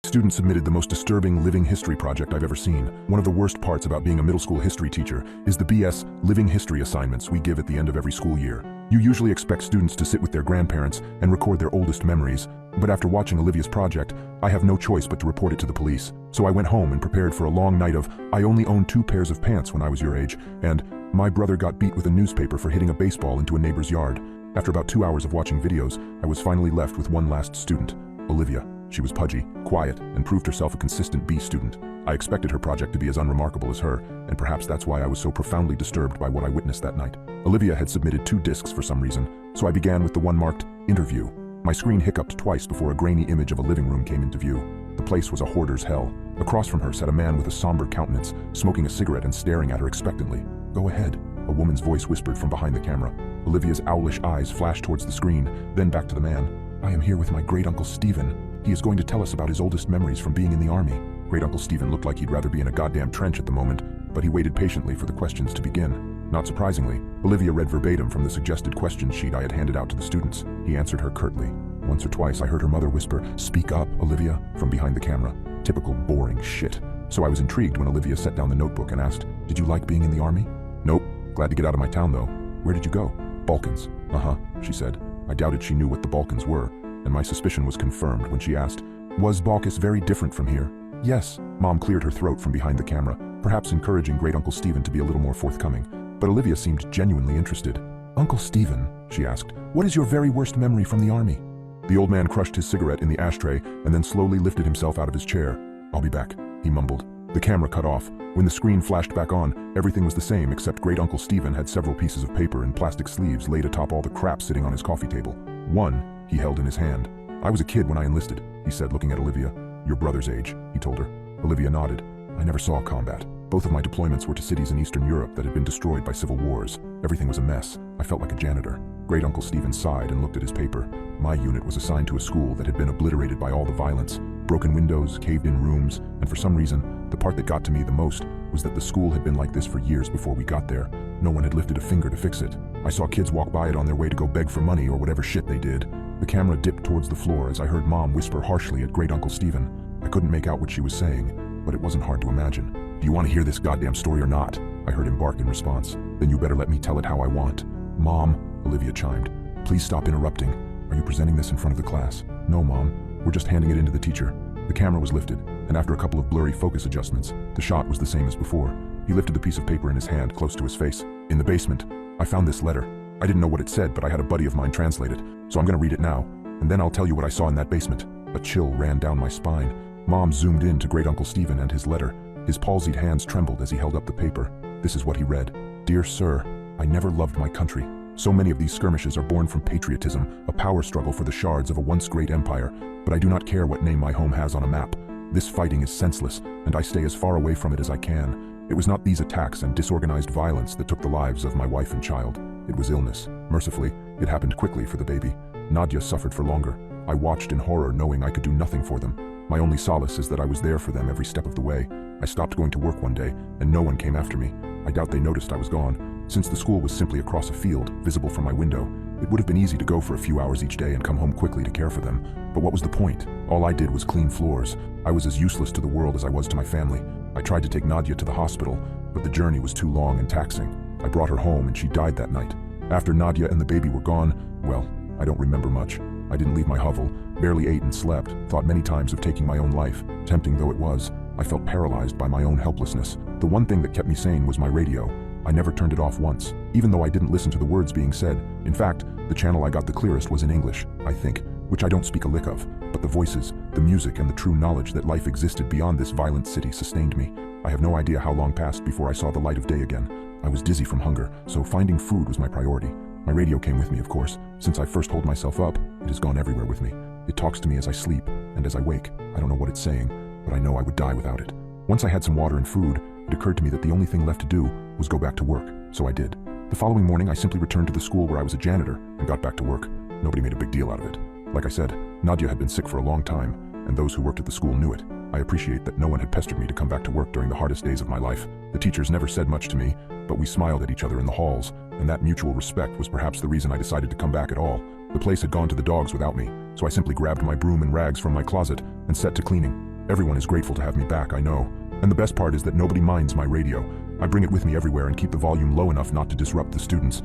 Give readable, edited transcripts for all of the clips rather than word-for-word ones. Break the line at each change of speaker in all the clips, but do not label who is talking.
Student submitted the most disturbing living history project I've ever seen. One of the worst parts about being a middle school history teacher is the BS living history assignments we give at the end of every school year. You usually expect students to sit with their grandparents and record their oldest memories, but after watching Olivia's project, I have no choice but to report it to the police. So I went home and prepared for a long night of, I only owned 2 pairs of pants when I was your age, and my brother got beat with a newspaper for hitting a baseball into a neighbor's yard. After about 2 hours of watching videos, I was finally left with one last student, Olivia. She was pudgy, quiet, and proved herself a consistent B student. I expected her project to be as unremarkable as her, and perhaps that's why I was so profoundly disturbed by what I witnessed that night. Olivia had submitted 2 discs for some reason, so I began with the one marked Interview. My screen hiccuped twice before a grainy image of a living room came into view. The place was a hoarder's hell. Across from her sat a man with a somber countenance, smoking a cigarette and staring at her expectantly. "Go ahead," a woman's voice whispered from behind the camera. Olivia's owlish eyes flashed towards the screen, then back to the man. "I am here with my great-uncle Stephen. He is going to tell us about his oldest memories from being in the army." Great-uncle Stephen looked like he'd rather be in a goddamn trench at the moment, but he waited patiently for the questions to begin. Not surprisingly, Olivia read verbatim from the suggested question sheet I had handed out to the students. He answered her curtly. Once or twice I heard her mother whisper, "Speak up, Olivia," from behind the camera. Typical boring shit. So I was intrigued when Olivia set down the notebook and asked, "Did you like being in the army?" "Nope. Glad to get out of my town though." "Where did you go?" "Balkans." "Uh-huh," she said. I doubted she knew what the Balkans were, and my suspicion was confirmed when she asked, "Was Balkans very different from here?" "Yes." Mom cleared her throat from behind the camera, perhaps encouraging Great-Uncle Stephen to be a little more forthcoming. But Olivia seemed genuinely interested. "Uncle Stephen," she asked, "what is your very worst memory from the army?" The old man crushed his cigarette in the ashtray and then slowly lifted himself out of his chair. "I'll be back," he mumbled. The camera cut off. When the screen flashed back on, everything was the same except Great-Uncle Stephen had several pieces of paper in plastic sleeves laid atop all the crap sitting on his coffee table. One he held in his hand. "I was a kid when I enlisted," he said, looking at Olivia. "Your brother's age," he told her. Olivia nodded. "I never saw combat. Both of my deployments were to cities in Eastern Europe that had been destroyed by civil wars. Everything was a mess. I felt like a janitor." Great-Uncle Stephen sighed and looked at his paper. "My unit was assigned to a school that had been obliterated by all the violence. Broken windows, caved-in rooms, and for some reason, the part that got to me the most was that the school had been like this for years before we got there. No one had lifted a finger to fix it. I saw kids walk by it on their way to go beg for money or whatever shit they did." The camera dipped towards the floor as I heard Mom whisper harshly at Great-Uncle Stephen. I couldn't make out what she was saying, but it wasn't hard to imagine. "Do you want to hear this goddamn story or not?" I heard him bark in response. "Then you better let me tell it how I want." "Mom," Olivia chimed, "please stop interrupting. Are you presenting this in front of the class?" "No, Mom. We're just handing it in to the teacher." The camera was lifted, and after a couple of blurry focus adjustments, the shot was the same as before. He lifted the piece of paper in his hand close to his face. "In the basement, I found this letter. I didn't know what it said, but I had a buddy of mine translate it, so I'm going to read it now, and then I'll tell you what I saw in that basement." A chill ran down my spine. Mom zoomed in to Great-Uncle Stephen and his letter. His palsied hands trembled as he held up the paper. This is what he read. "Dear Sir, I never loved my country. So many of these skirmishes are born from patriotism, a power struggle for the shards of a once great empire, but I do not care what name my home has on a map. This fighting is senseless, and I stay as far away from it as I can. It was not these attacks and disorganized violence that took the lives of my wife and child. It was illness. Mercifully, it happened quickly for the baby. Nadia suffered for longer. I watched in horror, knowing I could do nothing for them. My only solace is that I was there for them every step of the way. I stopped going to work one day, and no one came after me. I doubt they noticed I was gone. Since the school was simply across a field, visible from my window, it would have been easy to go for a few hours each day and come home quickly to care for them. But what was the point? All I did was clean floors. I was as useless to the world as I was to my family. I tried to take Nadia to the hospital, but the journey was too long and taxing. I brought her home and she died that night. After Nadia and the baby were gone, well, I don't remember much. I didn't leave my hovel, barely ate and slept, thought many times of taking my own life. Tempting though it was, I felt paralyzed by my own helplessness. The one thing that kept me sane was my radio. I never turned it off once, even though I didn't listen to the words being said. In fact, the channel I got the clearest was in English, I think, which I don't speak a lick of. But the voices, the music, and the true knowledge that life existed beyond this violent city sustained me. I have no idea how long passed before I saw the light of day again. I was dizzy from hunger, so finding food was my priority. My radio came with me, of course. Since I first holed myself up, it has gone everywhere with me. It talks to me as I sleep, and as I wake. I don't know what it's saying, but I know I would die without it. Once I had some water and food, it occurred to me that the only thing left to do was go back to work, so I did. The following morning, I simply returned to the school where I was a janitor and got back to work. Nobody made a big deal out of it. Like I said, Nadia had been sick for a long time, and those who worked at the school knew it. I appreciate that no one had pestered me to come back to work during the hardest days of my life. The teachers never said much to me, but we smiled at each other in the halls, and that mutual respect was perhaps the reason I decided to come back at all. The place had gone to the dogs without me, so I simply grabbed my broom and rags from my closet and set to cleaning. Everyone is grateful to have me back, I know. And the best part is that nobody minds my radio. I bring it with me everywhere and keep the volume low enough not to disrupt the students.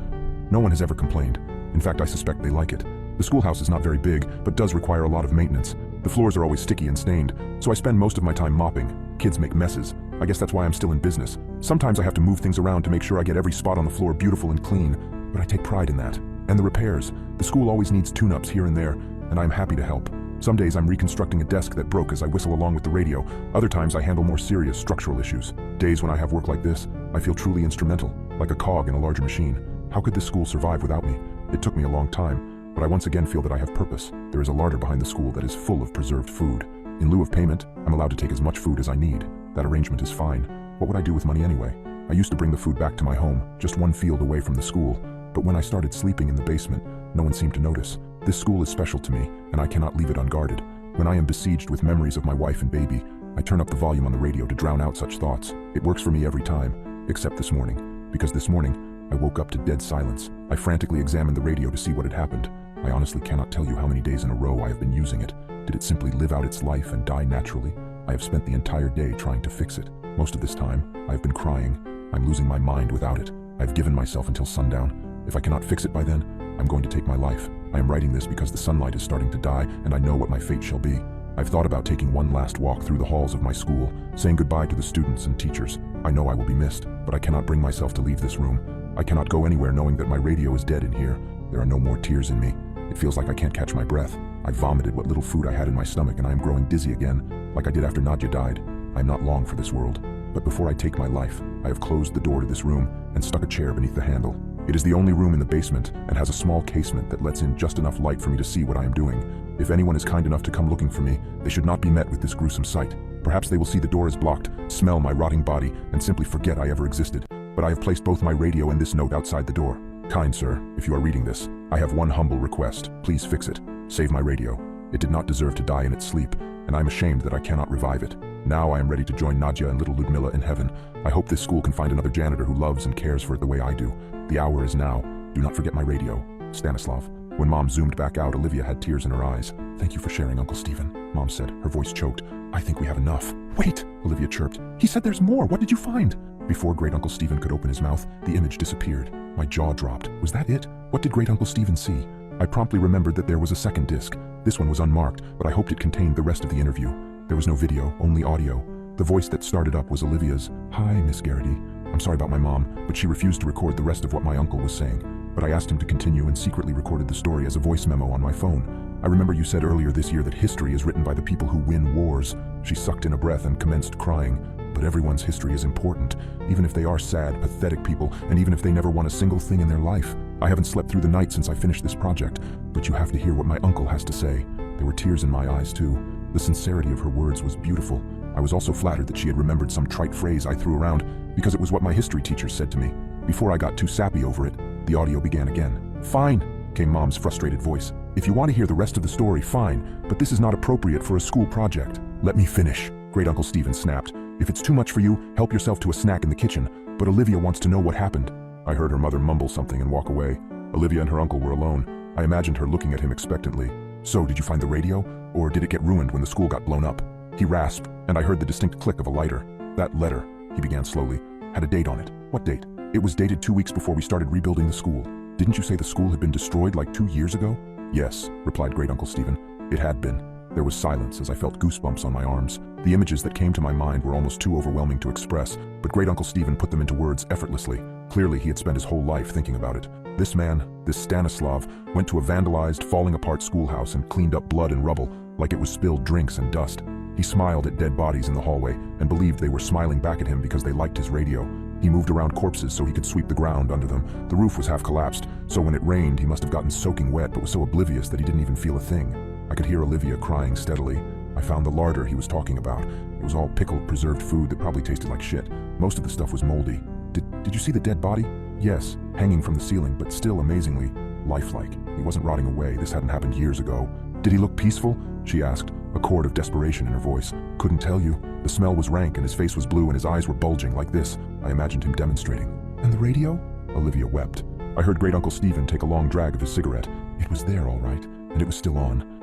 No one has ever complained. In fact, I suspect they like it. The schoolhouse is not very big, but does require a lot of maintenance. The floors are always sticky and stained, so I spend most of my time mopping. Kids make messes. I guess that's why I'm still in business. Sometimes I have to move things around to make sure I get every spot on the floor beautiful and clean, but I take pride in that. And the repairs. The school always needs tune-ups here and there, and I'm happy to help. Some days I'm reconstructing a desk that broke as I whistle along with the radio. Other times I handle more serious structural issues. Days when I have work like this, I feel truly instrumental, like a cog in a larger machine. How could this school survive without me? It took me a long time, but I once again feel that I have purpose. There is a larder behind the school that is full of preserved food. In lieu of payment, I'm allowed to take as much food as I need. That arrangement is fine. What would I do with money anyway? I used to bring the food back to my home, just one field away from the school, but when I started sleeping in the basement, no one seemed to notice. This school is special to me, and I cannot leave it unguarded. When I am besieged with memories of my wife and baby, I turn up the volume on the radio to drown out such thoughts. It works for me every time, except this morning. Because this morning, I woke up to dead silence. I frantically examined the radio to see what had happened. I honestly cannot tell you how many days in a row I have been using it. Did it simply live out its life and die naturally? I have spent the entire day trying to fix it. Most of this time, I have been crying. I'm losing my mind without it. I have given myself until sundown. If I cannot fix it by then, I'm going to take my life. I am writing this because the sunlight is starting to die, and I know what my fate shall be. I've thought about taking one last walk through the halls of my school, saying goodbye to the students and teachers. I know I will be missed, but I cannot bring myself to leave this room. I cannot go anywhere knowing that my radio is dead in here. There are no more tears in me. It feels like I can't catch my breath. I vomited what little food I had in my stomach, and I am growing dizzy again, like I did after Nadia died. I am not long for this world. But before I take my life, I have closed the door to this room and stuck a chair beneath the handle. It is the only room in the basement and has a small casement that lets in just enough light for me to see what I am doing. If anyone is kind enough to come looking for me, they should not be met with this gruesome sight. Perhaps they will see the door is blocked, smell my rotting body, and simply forget I ever existed. But I have placed both my radio and this note outside the door. Kind sir, if you are reading this, I have one humble request. Please fix it. Save my radio. It did not deserve to die in its sleep, and I am ashamed that I cannot revive it. Now I am ready to join Nadia and little Ludmilla in heaven. I hope this school can find another janitor who loves and cares for it the way I do. The hour is now. Do not forget my radio. Stanislav. When Mom zoomed back out, Olivia had tears in her eyes. Thank you for sharing, Uncle Stephen, Mom said, her voice choked. I think we have enough. Wait, Olivia chirped. He said there's more. What did you find? Before Great Uncle Stephen could open his mouth, the image disappeared. My jaw dropped. Was that it? What did Great Uncle Stephen see? I promptly remembered that there was a second disc. This one was unmarked, but I hoped it contained the rest of the interview. There was no video, only audio. The voice that started up was Olivia's. Hi, Miss Garrity. I'm sorry about my mom, but she refused to record the rest of what my uncle was saying. But I asked him to continue and secretly recorded the story as a voice memo on my phone. I remember you said earlier this year that history is written by the people who win wars. She sucked in a breath and commenced crying. But everyone's history is important, even if they are sad, pathetic people, and even if they never won a single thing in their life. I haven't slept through the night since I finished this project, but you have to hear what my uncle has to say. There were tears in my eyes too. The sincerity of her words was beautiful. I was also flattered that she had remembered some trite phrase I threw around, because it was what my history teacher said to me. Before I got too sappy over it, the audio began again. Fine, came Mom's frustrated voice. If you want to hear the rest of the story, fine, but this is not appropriate for a school project. Let me finish, Great Uncle Stephen snapped. If it's too much for you, help yourself to a snack in the kitchen, but Olivia wants to know what happened. I heard her mother mumble something and walk away. Olivia and her uncle were alone. I imagined her looking at him expectantly. So, did you find the radio? Or did it get ruined when the school got blown up? He rasped, and I heard the distinct click of a lighter. That letter, he began slowly, had a date on it. What date? It was dated 2 weeks before we started rebuilding the school. Didn't you say the school had been destroyed like 2 years ago? Yes, replied Great Uncle Stephen. It had been. There was silence as I felt goosebumps on my arms. The images that came to my mind were almost too overwhelming to express, but Great Uncle Stephen put them into words effortlessly. Clearly, he had spent his whole life thinking about it. This man, this Stanislav, went to a vandalized, falling-apart schoolhouse and cleaned up blood and rubble like it was spilled drinks and dust. He smiled at dead bodies in the hallway and believed they were smiling back at him because they liked his radio. He moved around corpses so he could sweep the ground under them. The roof was half collapsed, so when it rained, he must have gotten soaking wet but was so oblivious that he didn't even feel a thing. I could hear Olivia crying steadily. I found the larder he was talking about. It was all pickled, preserved food that probably tasted like shit. Most of the stuff was moldy. Did you see the dead body? Yes, hanging from the ceiling, but still amazingly lifelike. He wasn't rotting away. This hadn't happened years ago. Did he look peaceful? She asked, a chord of desperation in her voice. Couldn't tell you. The smell was rank and his face was blue and his eyes were bulging like this. I imagined him demonstrating. And the radio? Olivia wept. I heard Great Uncle Stephen take a long drag of his cigarette. It was there, all right, and it was still on.